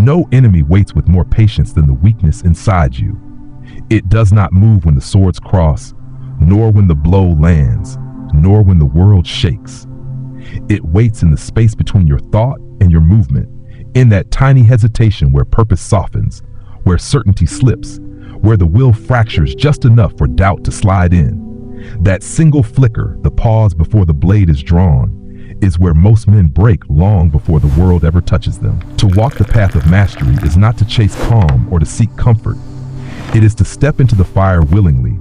No enemy waits with more patience than the weakness inside you. It does not move when the swords cross, nor when the blow lands, nor when the world shakes. It waits in the space between your thought and your movement, in that tiny hesitation where purpose softens, where certainty slips, where the will fractures just enough for doubt to slide in. That single flicker, the pause before the blade is drawn, is where most men break long before the world ever touches them. To walk the path of mastery is not to chase calm or to seek comfort. It is to step into the fire willingly,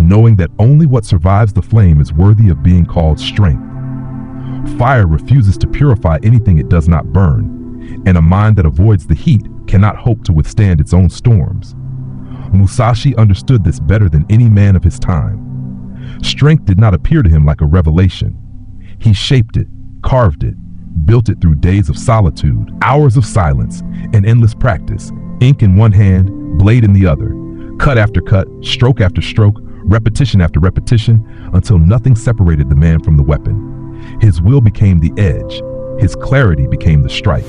knowing that only what survives the flame is worthy of being called strength. Fire refuses to purify anything it does not burn, and a mind that avoids the heat cannot hope to withstand its own storms. Musashi understood this better than any man of his time. Strength did not appear to him like a revelation. He shaped it, carved it, built it through days of solitude, hours of silence, and endless practice, ink in one hand, blade in the other, cut after cut, stroke after stroke, repetition after repetition, until nothing separated the man from the weapon. His will became the edge. His clarity became the strike.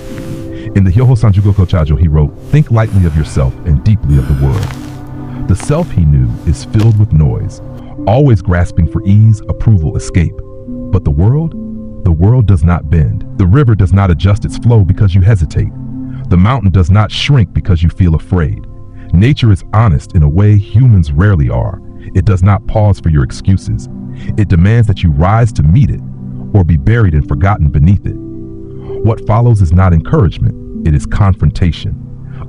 In the Hyoho Sanjugo Kochajo, he wrote, "Think lightly of yourself and deeply of the world." The self, he knew, is filled with noise, always grasping for ease, approval, escape. But the world does not bend. The river does not adjust its flow because you hesitate. The mountain does not shrink because you feel afraid. Nature is honest in a way humans rarely are. It does not pause for your excuses. It demands that you rise to meet it, or be buried and forgotten beneath it. What follows is not encouragement, it is confrontation.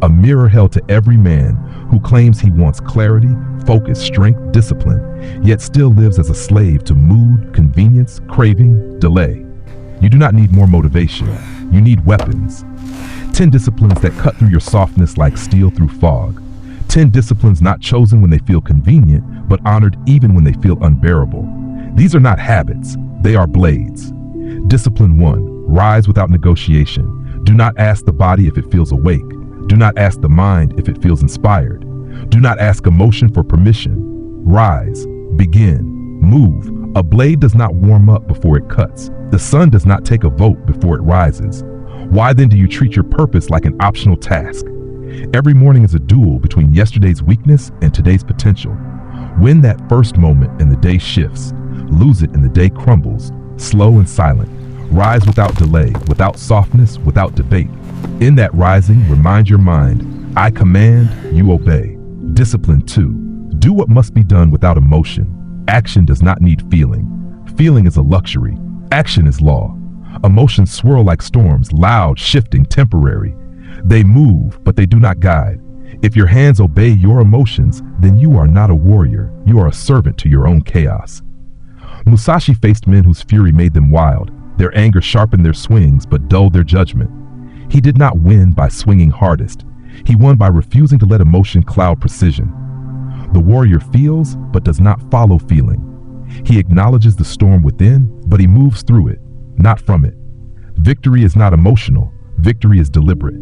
A mirror held to every man who claims he wants clarity, focus, strength, discipline, yet still lives as a slave to mood, convenience, craving, delay. You do not need more motivation, you need weapons. 10 disciplines that cut through your softness like steel through fog. 10 disciplines not chosen when they feel convenient, but honored even when they feel unbearable. These are not habits, they are blades. Discipline 1, rise without negotiation. Do not ask the body if it feels awake. Do not ask the mind if it feels inspired. Do not ask emotion for permission. Rise, begin, move. A blade does not warm up before it cuts. The sun does not take a vote before it rises. Why then do you treat your purpose like an optional task? Every morning is a duel between yesterday's weakness and today's potential. Win that first moment and the day shifts. Lose it and the day crumbles, slow and silent. Rise without delay, without softness, without debate. In that rising, remind your mind, I command, you obey. Discipline 2, do what must be done without emotion. Action does not need feeling. Feeling is a luxury. Action is law. Emotions swirl like storms, loud, shifting, temporary. They move, but they do not guide. If your hands obey your emotions, then you are not a warrior. You are a servant to your own chaos. Musashi faced men whose fury made them wild. Their anger sharpened their swings, but dulled their judgment. He did not win by swinging hardest. He won by refusing to let emotion cloud precision. The warrior feels, but does not follow feeling. He acknowledges the storm within, but he moves through it, not from it. Victory is not emotional. Victory is deliberate.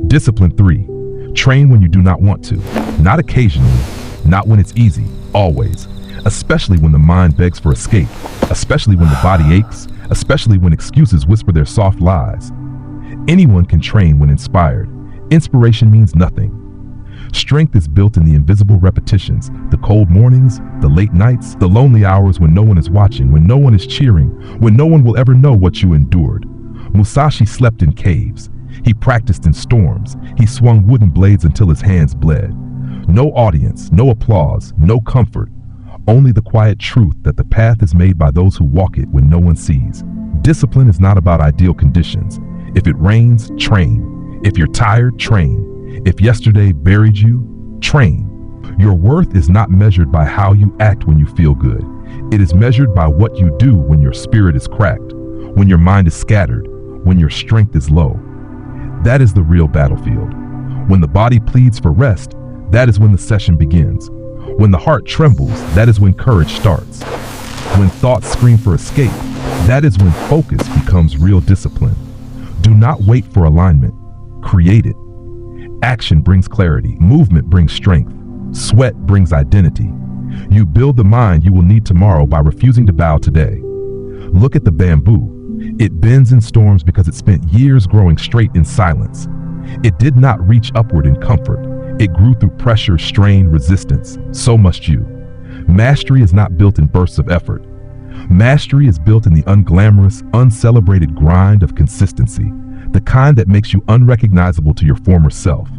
Discipline 3, train when you do not want to. Not occasionally, not when it's easy, always. Especially when the mind begs for escape, especially when the body aches, especially when excuses whisper their soft lies. Anyone can train when inspired. Inspiration means nothing. Strength is built in the invisible repetitions, the cold mornings, the late nights, the lonely hours when no one is watching, when no one is cheering, when no one will ever know what you endured. Musashi slept in caves. He practiced in storms. He swung wooden blades until his hands bled. No audience, no applause, no comfort. Only the quiet truth that the path is made by those who walk it when no one sees. Discipline is not about ideal conditions. If it rains, train. If you're tired, train. If yesterday buried you, train. Your worth is not measured by how you act when you feel good. It is measured by what you do when your spirit is cracked, when your mind is scattered, when your strength is low. That is the real battlefield. When the body pleads for rest, that is when the session begins. When the heart trembles, that is when courage starts. When thoughts scream for escape, that is when focus becomes real discipline. Do not wait for alignment. Create it. Action brings clarity. Movement brings strength. Sweat brings identity. You build the mind you will need tomorrow by refusing to bow today. Look at the bamboo. It bends in storms because it spent years growing straight in silence. It did not reach upward in comfort. It grew through pressure, strain, resistance. So must you. Mastery is not built in bursts of effort. Mastery is built in the unglamorous, uncelebrated grind of consistency, the kind that makes you unrecognizable to your former self.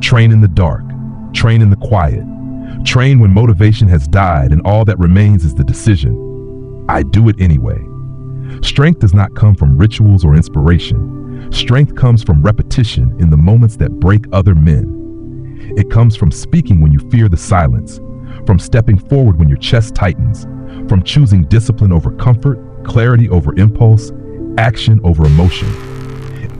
Train in the dark. Train in the quiet. Train when motivation has died and all that remains is the decision. I do it anyway. Strength does not come from rituals or inspiration. Strength comes from repetition in the moments that break other men. It comes from speaking when you fear the silence, from stepping forward when your chest tightens, from choosing discipline over comfort, clarity over impulse, action over emotion.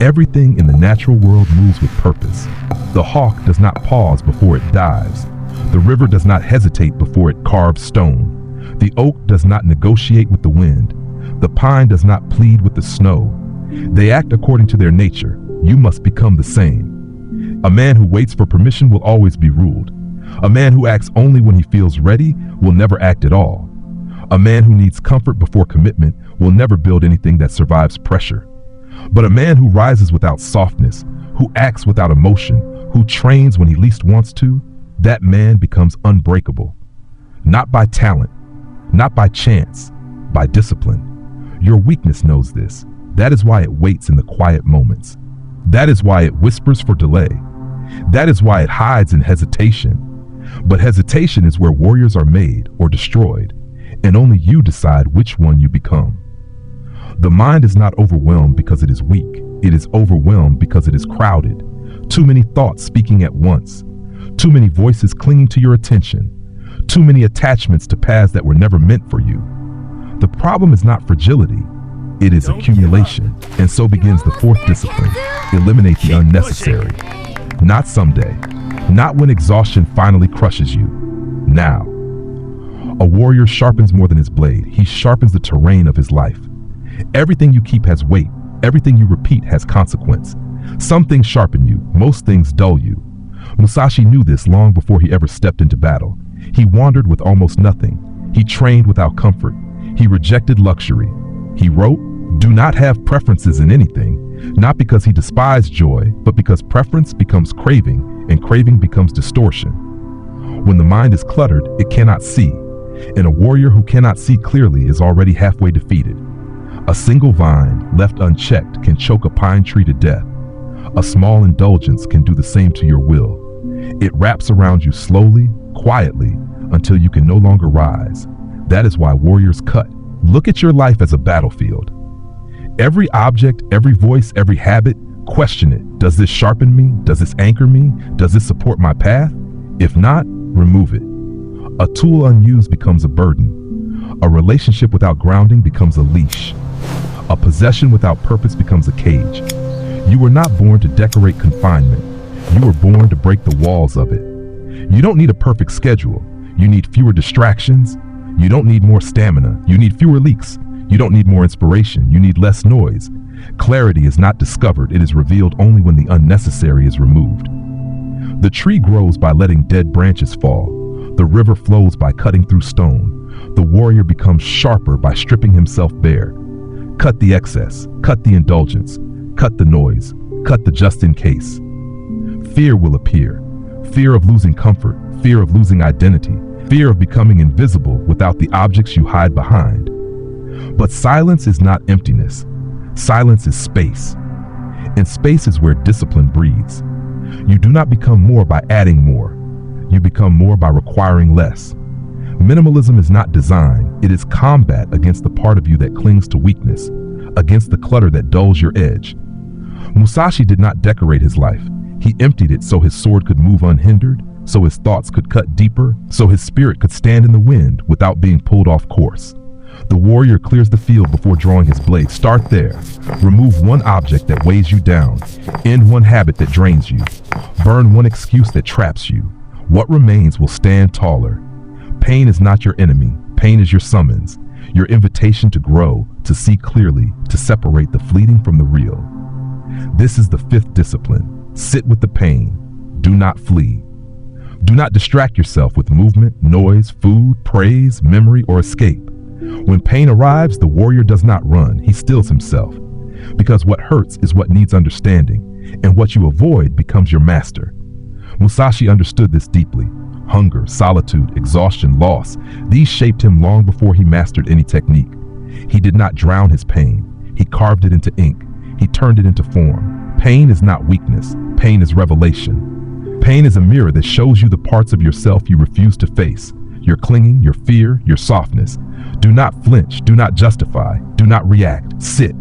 Everything in the natural world moves with purpose. The hawk does not pause before it dives. The river does not hesitate before it carves stone. The oak does not negotiate with the wind. The pine does not plead with the snow. They act according to their nature. You must become the same. A man who waits for permission will always be ruled. A man who acts only when he feels ready will never act at all. A man who needs comfort before commitment will never build anything that survives pressure. But a man who rises without softness, who acts without emotion, who trains when he least wants to, that man becomes unbreakable. Not by talent, not by chance, by discipline. Your weakness knows this. That is why it waits in the quiet moments. That is why it whispers for delay. That is why it hides in hesitation. But hesitation is where warriors are made or destroyed, and only you decide which one you become. The mind is not overwhelmed because it is weak. It is overwhelmed because it is crowded. Too many thoughts speaking at once. Too many voices clinging to your attention. Too many attachments to paths that were never meant for you. The problem is not fragility. It is accumulation. And so begins the fourth discipline. Eliminate the unnecessary. Not someday. Not when exhaustion finally crushes you. Now. A warrior sharpens more than his blade. He sharpens the terrain of his life. Everything you keep has weight. Everything you repeat has consequence. Some things sharpen you. Most things dull you. Musashi knew this long before he ever stepped into battle. He wandered with almost nothing. He trained without comfort. He rejected luxury. He wrote, "Do not have preferences in anything," not because he despised joy, but because preference becomes craving, and craving becomes distortion. When the mind is cluttered, it cannot see, and a warrior who cannot see clearly is already halfway defeated. A single vine, left unchecked, can choke a pine tree to death. A small indulgence can do the same to your will. It wraps around you slowly, quietly, until you can no longer rise. That is why warriors cut. Look at your life as a battlefield. Every object, every voice, every habit, question it. Does this sharpen me? Does this anchor me? Does this support my path? If not, remove it. A tool unused becomes a burden. A relationship without grounding becomes a leash. A possession without purpose becomes a cage. You were not born to decorate confinement. You were born to break the walls of it. You don't need a perfect schedule. You need fewer distractions. You don't need more stamina. You need fewer leaks. You don't need more inspiration. You need less noise. Clarity is not discovered. It is revealed only when the unnecessary is removed. The tree grows by letting dead branches fall. The river flows by cutting through stone. The warrior becomes sharper by stripping himself bare. Cut the excess. Cut the indulgence. Cut the noise. Cut the just in case. Fear will appear. Fear of losing comfort. Fear of losing identity. Fear of becoming invisible without the objects you hide behind. But silence is not emptiness. Silence is space. And space is where discipline breathes. You do not become more by adding more. You become more by requiring less. Minimalism is not design. It is combat against the part of you that clings to weakness, against the clutter that dulls your edge. Musashi did not decorate his life. He emptied it so his sword could move unhindered, so his thoughts could cut deeper, so his spirit could stand in the wind without being pulled off course. The warrior clears the field before drawing his blade. Start there. Remove one object that weighs you down. End one habit that drains you. Burn one excuse that traps you. What remains will stand taller. Pain is not your enemy. Pain is your summons, your invitation to grow, to see clearly, to separate the fleeting from the real. This is the fifth discipline. Sit with the pain. Do not flee. Do not distract yourself with movement, noise, food, praise, memory, or escape. When pain arrives, the warrior does not run. He stills himself. Because what hurts is what needs understanding, and what you avoid becomes your master. Musashi understood this deeply. Hunger, solitude, exhaustion, loss, these shaped him long before he mastered any technique. He did not drown his pain. He carved it into ink. He turned it into form. Pain is not weakness. Pain is revelation. Pain is a mirror that shows you the parts of yourself you refuse to face. Your clinging, your fear, your softness. Do not flinch. Do not justify. Do not react. Sit.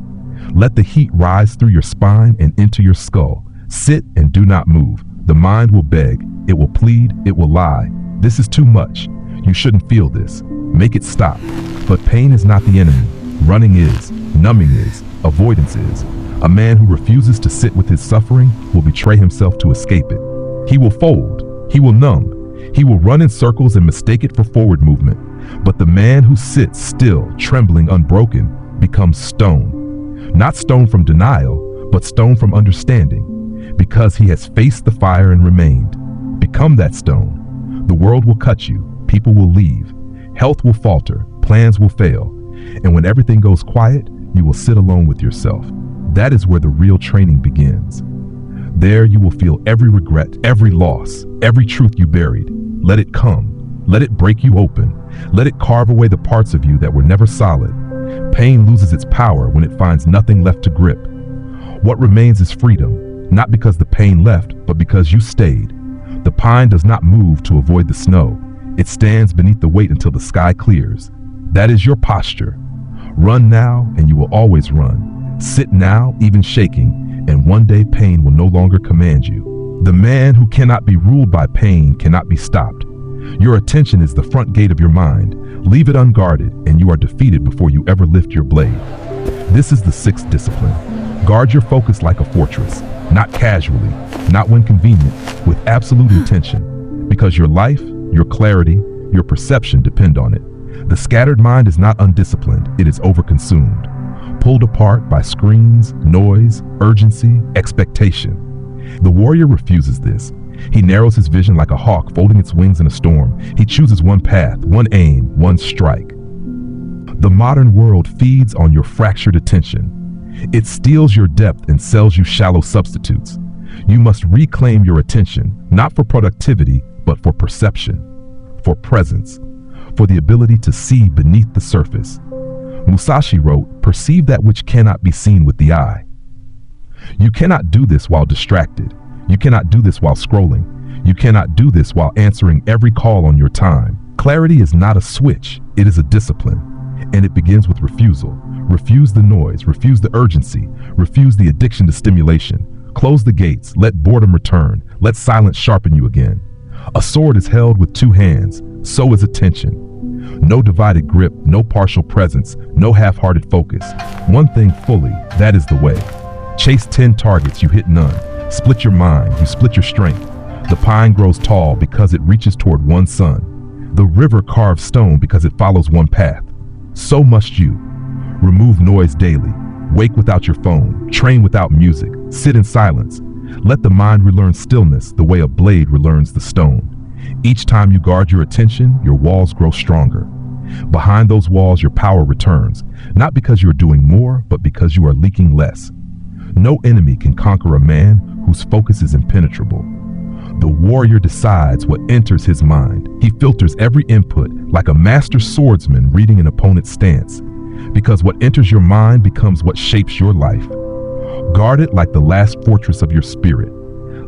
Let the heat rise through your spine and into your skull. Sit and do not move. The mind will beg. It will plead. It will lie. This is too much. You shouldn't feel this. Make it stop. But pain is not the enemy. Running is. Numbing is. Avoidance is. A man who refuses to sit with his suffering will betray himself to escape it. He will fold. He will numb. He will run in circles and mistake it for forward movement. But the man who sits still, trembling, unbroken, becomes stone. Not stone from denial, but stone from understanding. Because he has faced the fire and remained. Become that stone. The world will cut you. People will leave. Health will falter. Plans will fail. And when everything goes quiet, you will sit alone with yourself. That is where the real training begins. There you will feel every regret, every loss, every truth you buried. Let it come. Let it break you open. Let it carve away the parts of you that were never solid. Pain loses its power when it finds nothing left to grip. What remains is freedom, not because the pain left, but because you stayed. The pine does not move to avoid the snow. It stands beneath the weight until the sky clears. That is your posture. Run now, and you will always run. Sit now, even shaking, and one day pain will no longer command you. The man who cannot be ruled by pain cannot be stopped. Your attention is the front gate of your mind. Leave it unguarded, and you are defeated before you ever lift your blade. This is the sixth discipline. Guard your focus like a fortress, not casually, not when convenient, with absolute intention. Because your life, your clarity, your perception depend on it. The scattered mind is not undisciplined, it is overconsumed. Pulled apart by screens, noise, urgency, expectation. The warrior refuses this. He narrows his vision like a hawk folding its wings in a storm. He chooses one path, one aim, one strike. The modern world feeds on your fractured attention. It steals your depth and sells you shallow substitutes. You must reclaim your attention, not for productivity, but for perception, for presence, for the ability to see beneath the surface. Musashi wrote, "Perceive that which cannot be seen with the eye." You cannot do this while distracted. You cannot do this while scrolling. You cannot do this while answering every call on your time. Clarity is not a switch, it is a discipline. And it begins with refusal. Refuse the noise, refuse the urgency, refuse the addiction to stimulation. Close the gates, let boredom return, let silence sharpen you again. A sword is held with two hands, so is attention. No divided grip, no partial presence, no half-hearted focus. One thing fully, that is the way. Chase 10 targets, you hit none. Split your mind, you split your strength. The pine grows tall because it reaches toward one sun. The river carves stone because it follows one path. So must you. Remove noise daily. Wake without your phone. Train without music. Sit in silence. Let the mind relearn stillness the way a blade relearns the stone. Each time you guard your attention, your walls grow stronger. Behind those walls, your power returns, not because you are doing more, but because you are leaking less. No enemy can conquer a man whose focus is impenetrable. The warrior decides what enters his mind. He filters every input like a master swordsman reading an opponent's stance. Because what enters your mind becomes what shapes your life. Guard it like the last fortress of your spirit.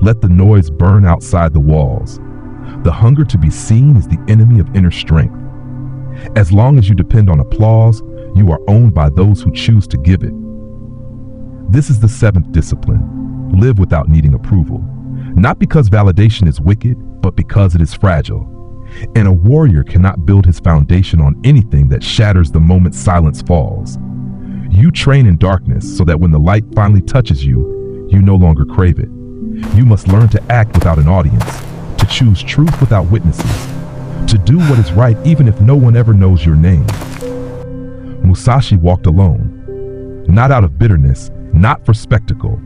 Let the noise burn outside the walls. The hunger to be seen is the enemy of inner strength. As long as you depend on applause, you are owned by those who choose to give it. This is the seventh discipline. Live without needing approval. Not because validation is wicked, but because it is fragile. And a warrior cannot build his foundation on anything that shatters the moment silence falls. You train in darkness so that when the light finally touches you, you no longer crave it. You must learn to act without an audience, to choose truth without witnesses, to do what is right even if no one ever knows your name. Musashi walked alone, not out of bitterness, not for spectacle,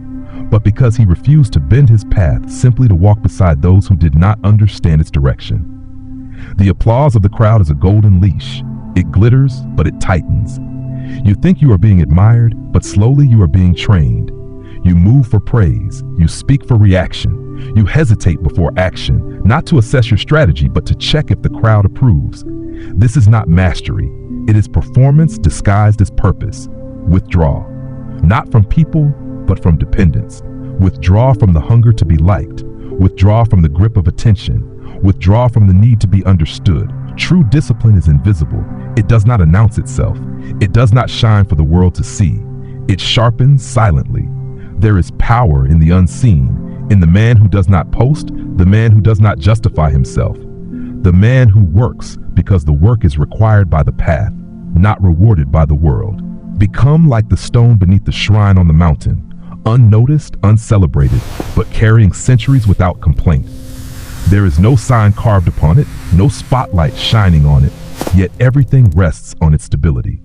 but because he refused to bend his path simply to walk beside those who did not understand its direction. The applause of the crowd is a golden leash. It glitters, but it tightens. You think you are being admired, but slowly you are being trained. You move for praise. You speak for reaction. You hesitate before action, not to assess your strategy, but to check if the crowd approves. This is not mastery. It is performance disguised as purpose. Withdraw. Not from people, but from dependence. Withdraw from the hunger to be liked. Withdraw from the grip of attention. Withdraw from the need to be understood. True discipline is invisible. It does not announce itself. It does not shine for the world to see. It sharpens silently. There is power in the unseen, in the man who does not post, the man who does not justify himself, the man who works because the work is required by the path, not rewarded by the world. Become like the stone beneath the shrine on the mountain, unnoticed, uncelebrated, but carrying centuries without complaint. There is no sign carved upon it, no spotlight shining on it, yet everything rests on its stability.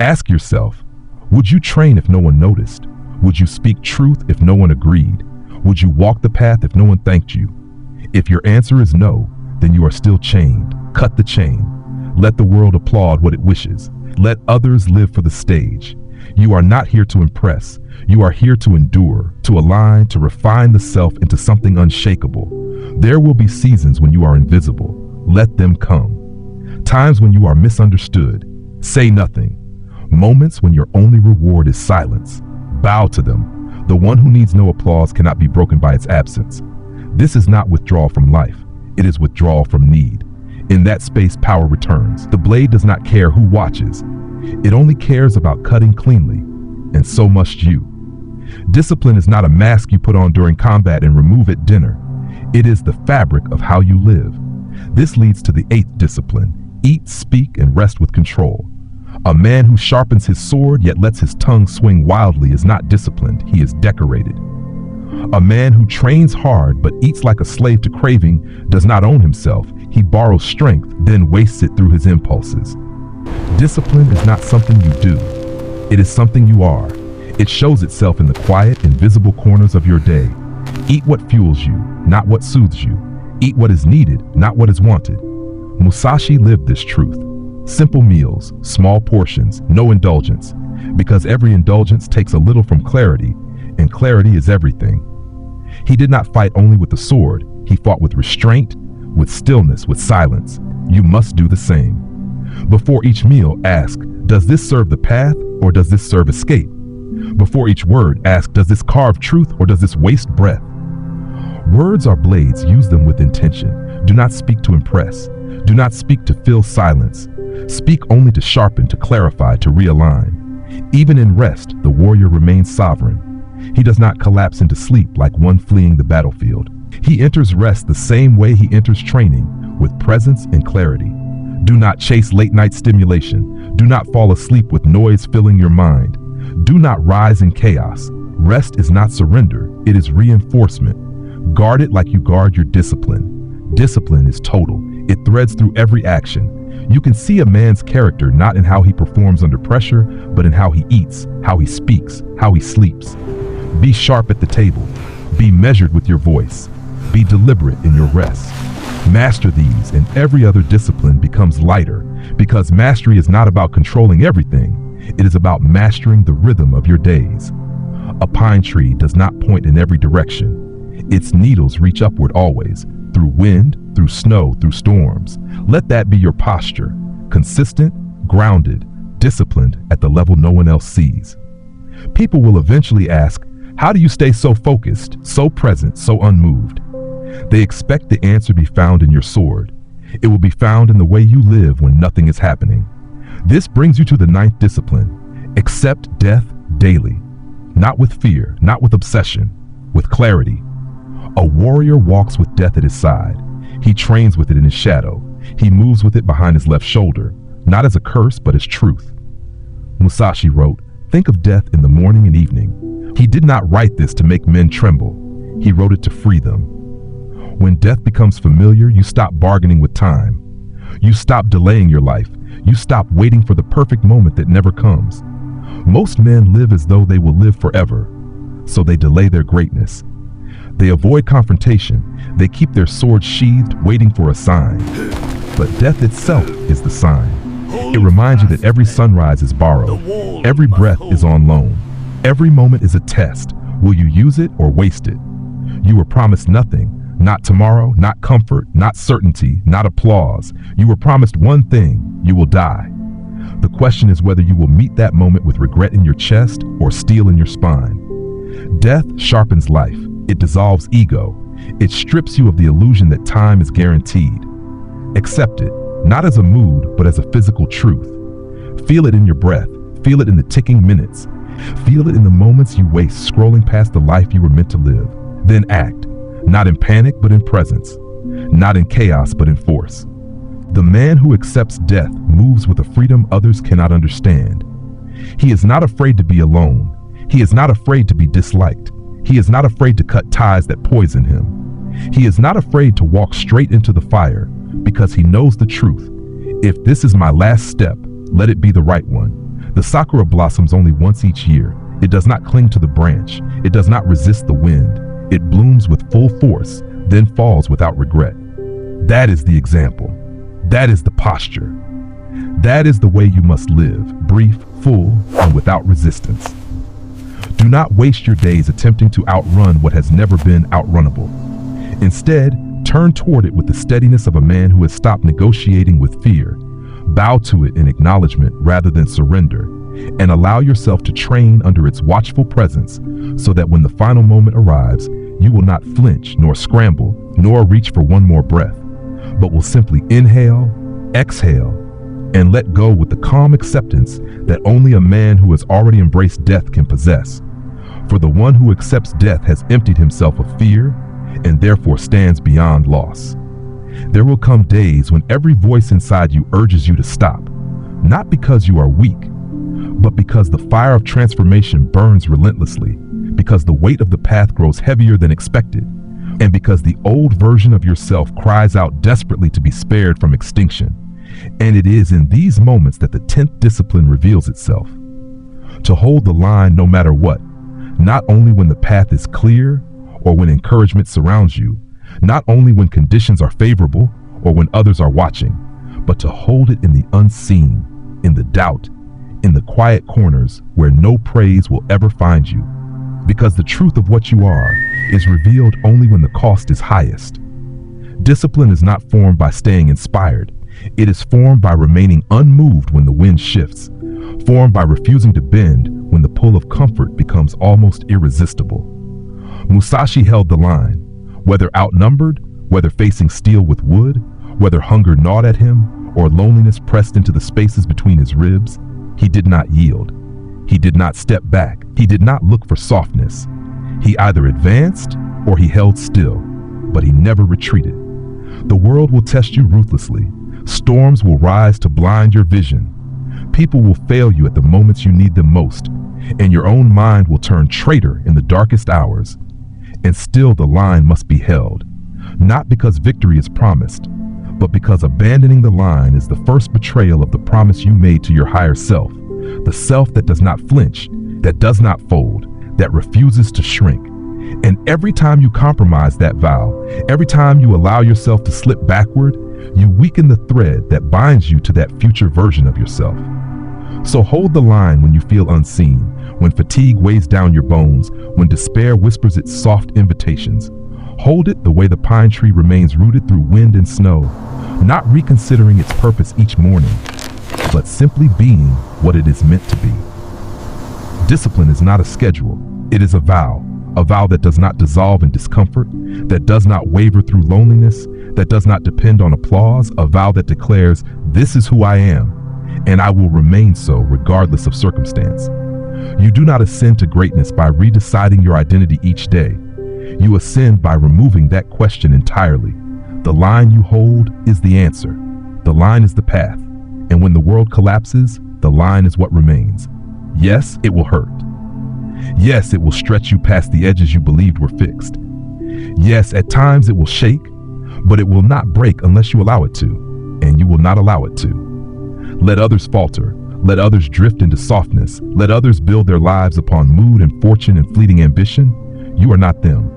Ask yourself, would you train if no one noticed? Would you speak truth if no one agreed? Would you walk the path if no one thanked you? If your answer is no, then you are still chained. Cut the chain. Let the world applaud what it wishes. Let others live for the stage. You are not here to impress. You are here to endure, to align, to refine the self into something unshakable. There will be seasons when you are invisible. Let them come. Times when you are misunderstood. Say nothing. Moments when your only reward is silence. Bow to them. The one who needs no applause cannot be broken by its absence. This is not withdrawal from life. It is withdrawal from need. In that space, power returns. The blade does not care who watches. It only cares about cutting cleanly, and so must you. Discipline is not a mask you put on during combat and remove at dinner. It is the fabric of how you live. This leads to the 8th discipline: eat, speak, and rest with control. A man who sharpens his sword yet lets his tongue swing wildly is not disciplined, he is decorated. A man who trains hard but eats like a slave to craving does not own himself. He borrows strength, then wastes it through his impulses. Discipline is not something you do. It is something you are. It shows itself in the quiet, invisible corners of your day. Eat what fuels you, not what soothes you. Eat what is needed, not what is wanted. Musashi lived this truth. Simple meals, small portions, no indulgence, because every indulgence takes a little from clarity, and clarity is everything. He did not fight only with the sword. He fought with restraint, with stillness, with silence. You must do the same. Before each meal, ask, does this serve the path or does this serve escape? Before each word, ask, does this carve truth or does this waste breath? Words are blades, use them with intention. Do not speak to impress. Do not speak to fill silence. Speak only to sharpen, to clarify, to realign. Even in rest, the warrior remains sovereign. He does not collapse into sleep like one fleeing the battlefield. He enters rest the same way he enters training, with presence and clarity. Do not chase late-night stimulation. Do not fall asleep with noise filling your mind. Do not rise in chaos. Rest is not surrender, it is reinforcement. Guard it like you guard your discipline. Discipline is total. It threads through every action. You can see a man's character not in how he performs under pressure, but in how he eats, how he speaks, how he sleeps. Be sharp at the table. Be measured with your voice. Be deliberate in your rest. Master these, and every other discipline becomes lighter, because mastery is not about controlling everything. It is about mastering the rhythm of your days. A pine tree does not point in every direction. Its needles reach upward always, through wind, through snow, through storms. Let that be your posture, consistent, grounded, disciplined at the level no one else sees. People will eventually ask, how do you stay so focused, so present, so unmoved? They expect the answer be found in your sword. It will be found in the way you live when nothing is happening. This brings you to the 9th discipline. Accept death daily. Not with fear, not with obsession, with clarity. A warrior walks with death at his side. He trains with it in his shadow. He moves with it behind his left shoulder, not as a curse, but as truth. Musashi wrote, think of death in the morning and evening. He did not write this to make men tremble. He wrote it to free them. When death becomes familiar, you stop bargaining with time. You stop delaying your life. You stop waiting for the perfect moment that never comes. Most men live as though they will live forever, so they delay their greatness. They avoid confrontation. They keep their swords sheathed, waiting for a sign. But death itself is the sign. It reminds you that every sunrise is borrowed, every breath is on loan, every moment is a test. Will you use it or waste it? You were promised nothing, not tomorrow, not comfort, not certainty, not applause. You were promised one thing: you will die. The question is whether you will meet that moment with regret in your chest or steel in your spine. Death sharpens life. It dissolves ego. It strips you of the illusion that time is guaranteed. Accept it, not as a mood, but as a physical truth. Feel it in your breath. Feel it in the ticking minutes. Feel it in the moments you waste scrolling past the life you were meant to live. Then act, not in panic, but in presence. Not in chaos, but in force. The man who accepts death moves with a freedom others cannot understand. He is not afraid to be alone. He is not afraid to be disliked. He is not afraid to cut ties that poison him. He is not afraid to walk straight into the fire because he knows the truth. If this is my last step, let it be the right one. The sakura blossoms only once each year. It does not cling to the branch. It does not resist the wind. It blooms with full force, then falls without regret. That is the example. That is the posture. That is the way you must live, brief, full, and without resistance. Do not waste your days attempting to outrun what has never been outrunnable. Instead, turn toward it with the steadiness of a man who has stopped negotiating with fear. Bow to it in acknowledgement rather than surrender, and allow yourself to train under its watchful presence so that when the final moment arrives, you will not flinch nor scramble nor reach for one more breath, but will simply inhale, exhale, and let go with the calm acceptance that only a man who has already embraced death can possess. For the one who accepts death has emptied himself of fear and therefore stands beyond loss. There will come days when every voice inside you urges you to stop, not because you are weak, but because the fire of transformation burns relentlessly, because the weight of the path grows heavier than expected, and because the old version of yourself cries out desperately to be spared from extinction. And it is in these moments that the 10th discipline reveals itself. To hold the line no matter what, not only when the path is clear or when encouragement surrounds you, not only when conditions are favorable or when others are watching, but to hold it in the unseen, in the doubt, in the quiet corners where no praise will ever find you. Because the truth of what you are is revealed only when the cost is highest. Discipline is not formed by staying inspired. It is formed by remaining unmoved when the wind shifts, formed by refusing to bend when the pull of comfort becomes almost irresistible. Musashi held the line. Whether outnumbered, whether facing steel with wood, whether hunger gnawed at him or loneliness pressed into the spaces between his ribs, he did not yield. He did not step back. He did not look for softness. He either advanced or he held still, but he never retreated. The world will test you ruthlessly. Storms will rise to blind your vision. People will fail you at the moments you need them most, and your own mind will turn traitor in the darkest hours. And still the line must be held, not because victory is promised, but because abandoning the line is the first betrayal of the promise you made to your higher self, the self that does not flinch, that does not fold, that refuses to shrink. And every time you compromise that vow, every time you allow yourself to slip backward, you weaken the thread that binds you to that future version of yourself. So hold the line when you feel unseen, when fatigue weighs down your bones, when despair whispers its soft invitations. Hold it the way the pine tree remains rooted through wind and snow, not reconsidering its purpose each morning, but simply being what it is meant to be. Discipline is not a schedule, it is a vow that does not dissolve in discomfort, that does not waver through loneliness, that does not depend on applause, a vow that declares, "This is who I am, and I will remain so regardless of circumstance." You do not ascend to greatness by redeciding your identity each day. You ascend by removing that question entirely. The line you hold is the answer. The line is the path. And when the world collapses, the line is what remains. Yes, it will hurt. Yes, it will stretch you past the edges you believed were fixed. Yes, at times it will shake, but it will not break unless you allow it to, and you will not allow it to. Let others falter. Let others drift into softness. Let others build their lives upon mood and fortune and fleeting ambition. You are not them.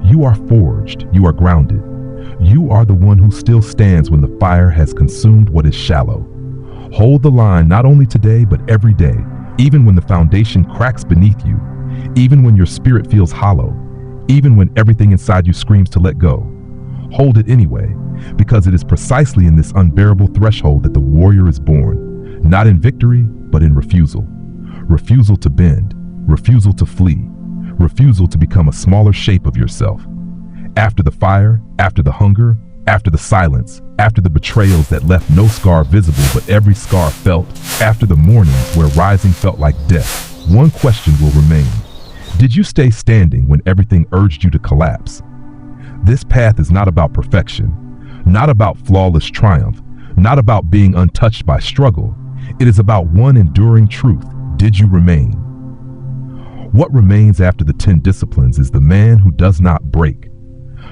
You are forged. You are grounded. You are the one who still stands when the fire has consumed what is shallow. Hold the line not only today, but every day, even when the foundation cracks beneath you, even when your spirit feels hollow, even when everything inside you screams to let go. Hold it anyway, because it is precisely in this unbearable threshold that the warrior is born, not in victory, but in refusal. Refusal to bend, refusal to flee, refusal to become a smaller shape of yourself. After the fire, after the hunger, after the silence, after the betrayals that left no scar visible but every scar felt, after the mornings where rising felt like death, one question will remain. Did you stay standing when everything urged you to collapse? This path is not about perfection, not about flawless triumph, not about being untouched by struggle. It is about one enduring truth. Did you remain? What remains after the 10 disciplines is the man who does not break.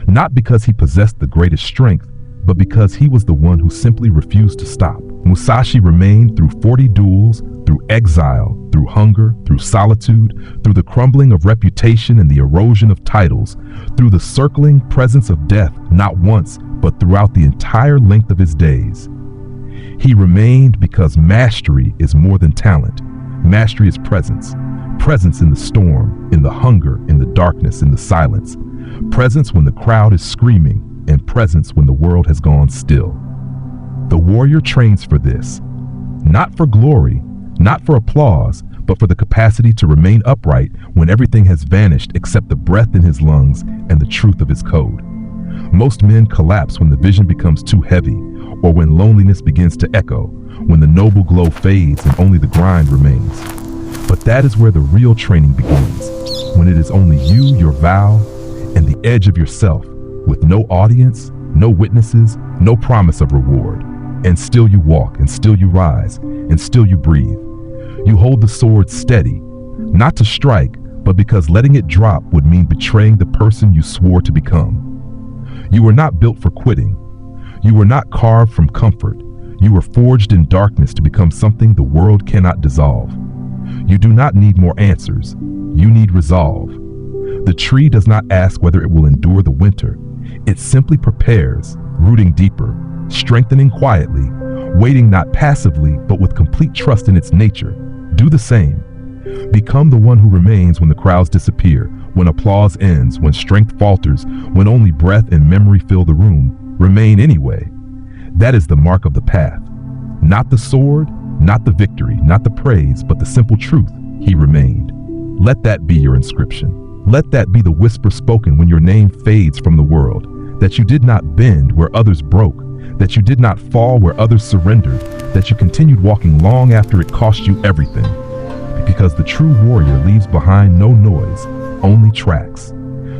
Not because he possessed the greatest strength, but because he was the one who simply refused to stop. Musashi remained through 40 duels, through exile, through hunger, through solitude, through the crumbling of reputation and the erosion of titles, through the circling presence of death, not once, but throughout the entire length of his days. He remained because mastery is more than talent. Mastery is presence. Presence in the storm, in the hunger, in the darkness, in the silence. Presence when the crowd is screaming, and presence when the world has gone still. The warrior trains for this, not for glory, not for applause, but for the capacity to remain upright when everything has vanished except the breath in his lungs and the truth of his code. Most men collapse when the vision becomes too heavy, or when loneliness begins to echo, when the noble glow fades and only the grind remains. But that is where the real training begins, when it is only you, your vow, and the edge of yourself, with no audience, no witnesses, no promise of reward. And still you walk, and still you rise, and still you breathe. You hold the sword steady, not to strike, but because letting it drop would mean betraying the person you swore to become. You were not built for quitting. You were not carved from comfort. You were forged in darkness to become something the world cannot dissolve. You do not need more answers. You need resolve. The tree does not ask whether it will endure the winter. It simply prepares, rooting deeper, strengthening quietly, waiting not passively, but with complete trust in its nature. Do the same. Become the one who remains when the crowds disappear, when applause ends, when strength falters, when only breath and memory fill the room. Remain anyway. That is the mark of the path. Not the sword, not the victory, not the praise, but the simple truth. He remained. Let that be your inscription. Let that be the whisper spoken when your name fades from the world, that you did not bend where others broke, that you did not fall where others surrendered, that you continued walking long after it cost you everything. Because the true warrior leaves behind no noise, only tracks.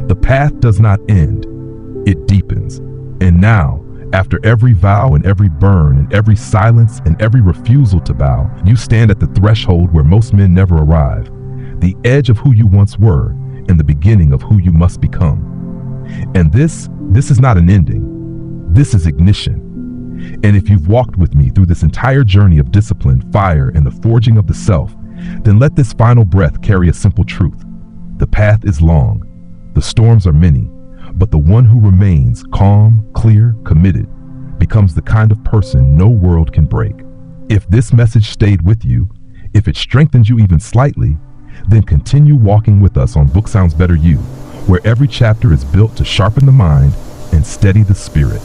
The path does not end, it deepens. And now, after every vow and every burn and every silence and every refusal to bow, you stand at the threshold where most men never arrive, the edge of who you once were and the beginning of who you must become. And this is not an ending. This is ignition. And if you've walked with me through this entire journey of discipline, fire, and the forging of the self, then let this final breath carry a simple truth. The path is long, the storms are many, but the one who remains calm, clear, committed, becomes the kind of person no world can break. If this message stayed with you, if it strengthened you even slightly, then continue walking with us on Book Sounds Better You, where every chapter is built to sharpen the mind and steady the spirit.